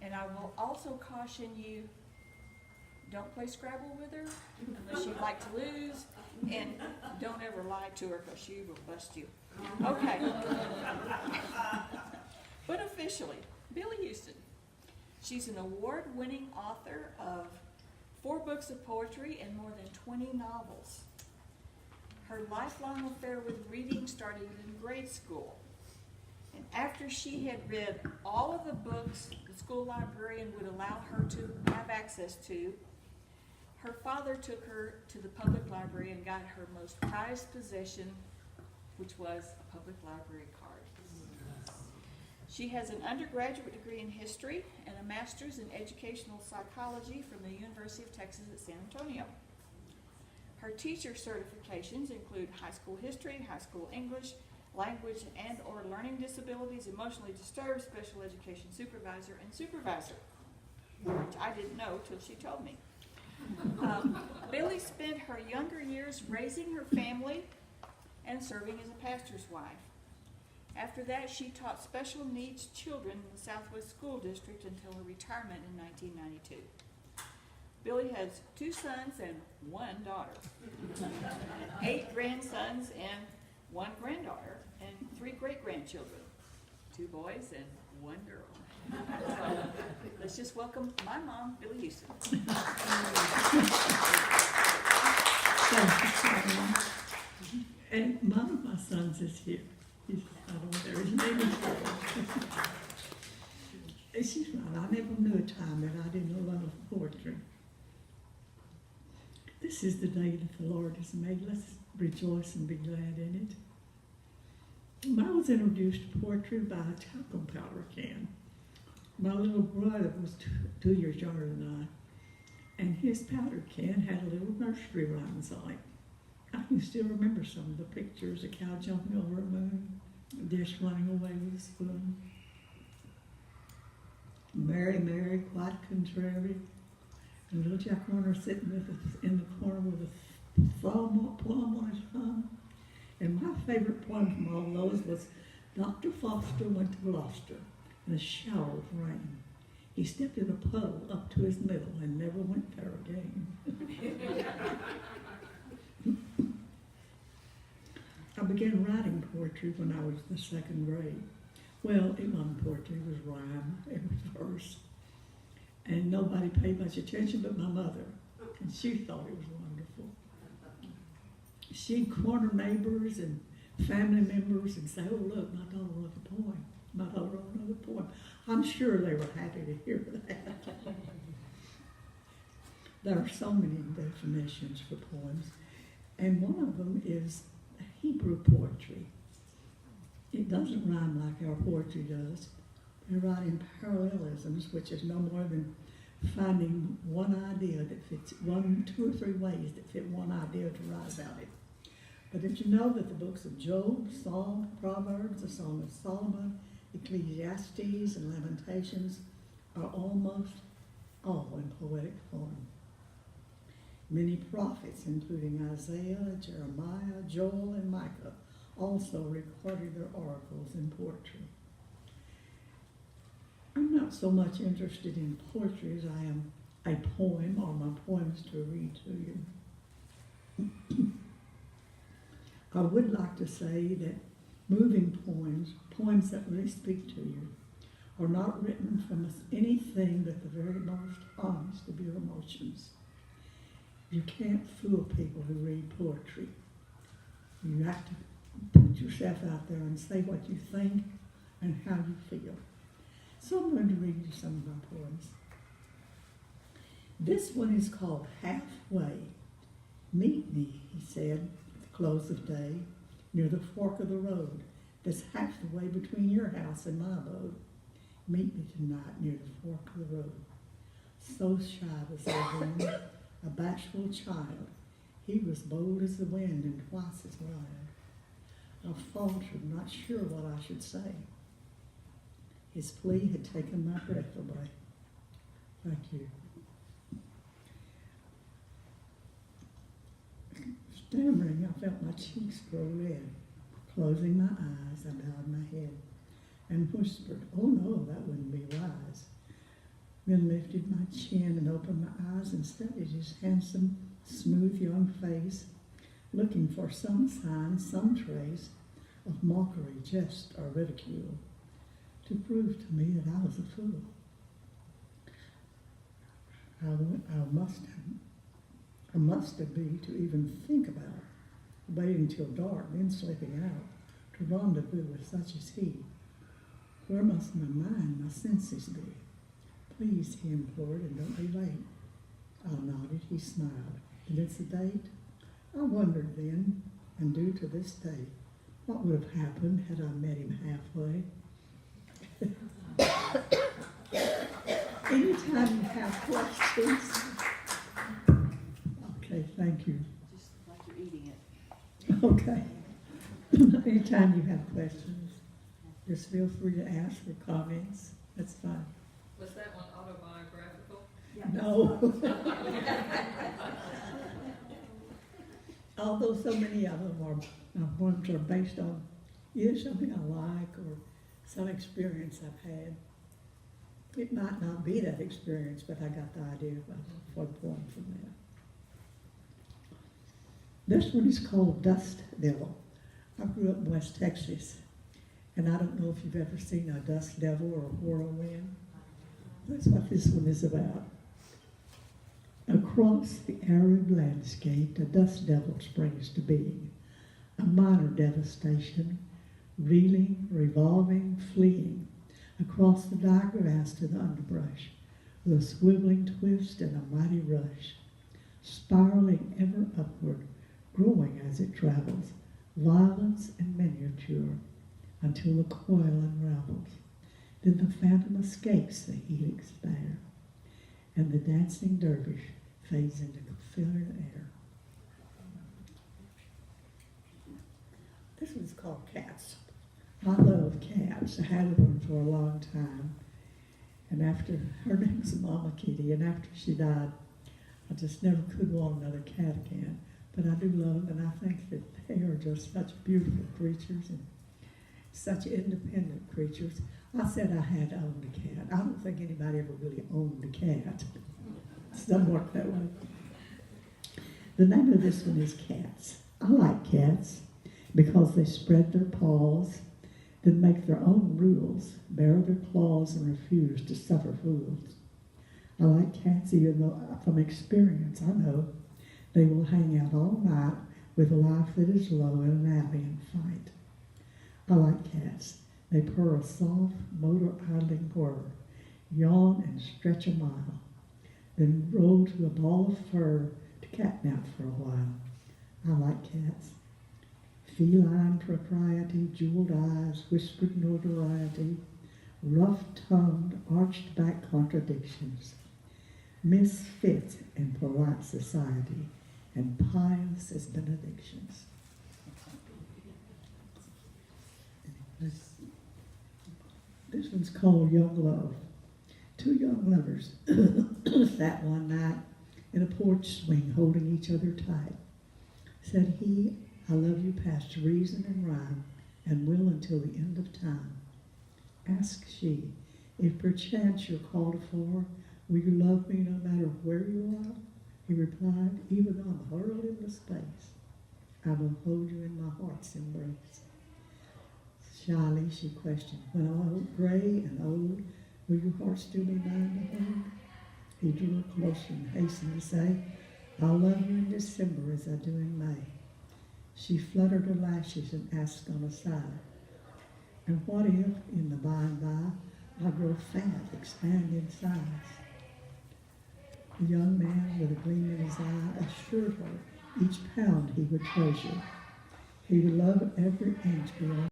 And I will also caution you, don't play Scrabble with her unless you like to lose, and don't ever lie to her because she will bust you. Okay. But officially, Billie Houston. She's an award-winning author of 4 books of poetry and more than 20 novels. Her lifelong affair with reading started in grade school. And after she had read all of the books the school librarian would allow her to have access to, her father took her to the public library and got her most prized possession, which was a public library card. She has an undergraduate degree in history and a master's in educational psychology from the University of Texas at San Antonio. Her teacher certifications include high school history, high school English, language and or learning disabilities, emotionally disturbed, special education supervisor, and supervisor, which I didn't know till she told me. Billie spent her younger years raising her family and serving as a pastor's wife. After that, she taught special needs children in the Southwest School District until her retirement in 1992. Billie has 2 sons and 1 daughter, 8 grandsons and 1 granddaughter, and 3 great-grandchildren, 2 boys and 1 girl. So let's just welcome my mom, Billie Houston. And one of my sons is here. He's right over there. His name is She's right. I never knew a time that I didn't love poetry. This is the day that the Lord has made. Let's rejoice and be glad in it. I was introduced to poetry by a talcum powder can. My little brother was 2 years younger than I, and his powder can had a little nursery rhymes on it. I can still remember some of the pictures, a cow jumping over a moon, a dish running away with a spoon. Mary, Mary, quite contrary, and little Jack Warner sitting in the corner with a plum on his thumb. And my favorite poem from all those was Dr. Foster went to Gloucester in a shower of rain. He stepped in a puddle up to his middle and never went there again. I began writing poetry when I was in the 2nd grade. Well, it wasn't poetry, it was rhyme, it was verse. And nobody paid much attention but my mother, and she thought it was wonderful. She'd corner neighbors and family members and say, oh, look, my daughter wrote a poem. My daughter wrote another poem. I'm sure they were happy to hear that. There are so many definitions for poems, and one of them is Hebrew poetry. It doesn't rhyme like our poetry does. They write in parallelisms, which is no more than finding one idea that fits 1, 2, or 3 ways that fit one idea to write about it. But did you know that the books of Job, Psalm, Proverbs, the Song of Solomon, Ecclesiastes, and Lamentations are almost all in poetic form? Many prophets, including Isaiah, Jeremiah, Joel, and Micah, also recorded their oracles in poetry. I'm not so much interested in poetry as I am a poem or my poems to read to you. I would like to say that moving poems, poems that really speak to you, are not written from anything but the very most honest of your emotions. You can't fool people who read poetry. You have to put yourself out there and say what you think and how you feel. So I'm going to read you some of my poems. This one is called Halfway. Meet me, he said, at the close of day, near the fork of the road that's half the way between your house and my abode. Meet me tonight near the fork of the road. So shy was I then, a bashful child. He was bold as the wind and twice as wild. I faltered, not sure what I should say. His plea had taken my breath away. Thank you. Stammering, I felt my cheeks grow red. Closing my eyes, I bowed my head and whispered, oh no, that wouldn't be wise. then lifted my chin and opened my eyes and studied his handsome, smooth young face, looking for some sign, some trace of mockery, jest, or ridicule, to prove to me that I was a fool. I must have been to even think about waiting till dark, then slipping out to rendezvous with such as he. Where must my mind, my senses be? Please, he implored, and don't be late. I nodded, he smiled. And it's a date? I wondered then, and do to this day, what would have happened had I met him halfway. Anytime you have questions. Okay, thank you. Just like you're eating it. Okay. Anytime you have questions, just feel free to ask or comments. That's fine. Was that one autobiographical? No. Although so many of them are poems are based on either something I like or some experience I've had. It might not be that experience, but I got the idea for the poem from that. This one is called Dust Devil. I grew up in West Texas, and I don't know if you've ever seen a dust devil or a whirlwind. That's what this one is about. Across the arid landscape, a dust devil springs to being, a minor devastation, reeling, revolving, fleeing, across the dry grass to the underbrush, with a swiveling twist and a mighty rush, spiraling ever upward, growing as it travels, violence and miniature, until the coil unravels. Then the phantom escapes the helix bare, and the dancing dervish fades into filler air. This one's called Cats. I love cats. I had one for a long time. And after, her name's Mama Kitty, and after she died, I just never could want another cat again. But I do love them, and I think that they are just such beautiful creatures and such independent creatures. I said I had owned a cat. I don't think anybody ever really owned a cat. It doesn't work that way. The name of this one is Cats. I like cats because they spread their paws, then make their own rules, bare their claws, and refuse to suffer fools. I like cats even though from experience I know they will hang out all night with a life that is low in an alley and fight. I like cats. They purr a soft, motor-idling whir, yawn and stretch a mile, then roll to a ball of fur to catnap for a while. I like cats. Feline propriety, jeweled eyes, whispered notoriety, rough-tongued, arched-back contradictions, misfit in polite society, and pious as benedictions. This one's called Young Love. Two young lovers sat one night in a porch swing holding each other tight. Said he, I love you past reason and rhyme, and will until the end of time. Asked she, if perchance you're called for, will you love me no matter where you are? He replied, even on hurled into space, I will hold you in my heart's embrace. Shyly she questioned, when I'm old, gray and old, will your heart still be mine to hold? He drew her closer and hastened to say, I'll love you in December as I do in May. She fluttered her lashes and asked on a sigh, and what if, in the by and by, I grow fat, expand in size? The young man, with a gleam in his eye, assured her each pound he would treasure. He would love every inch beyond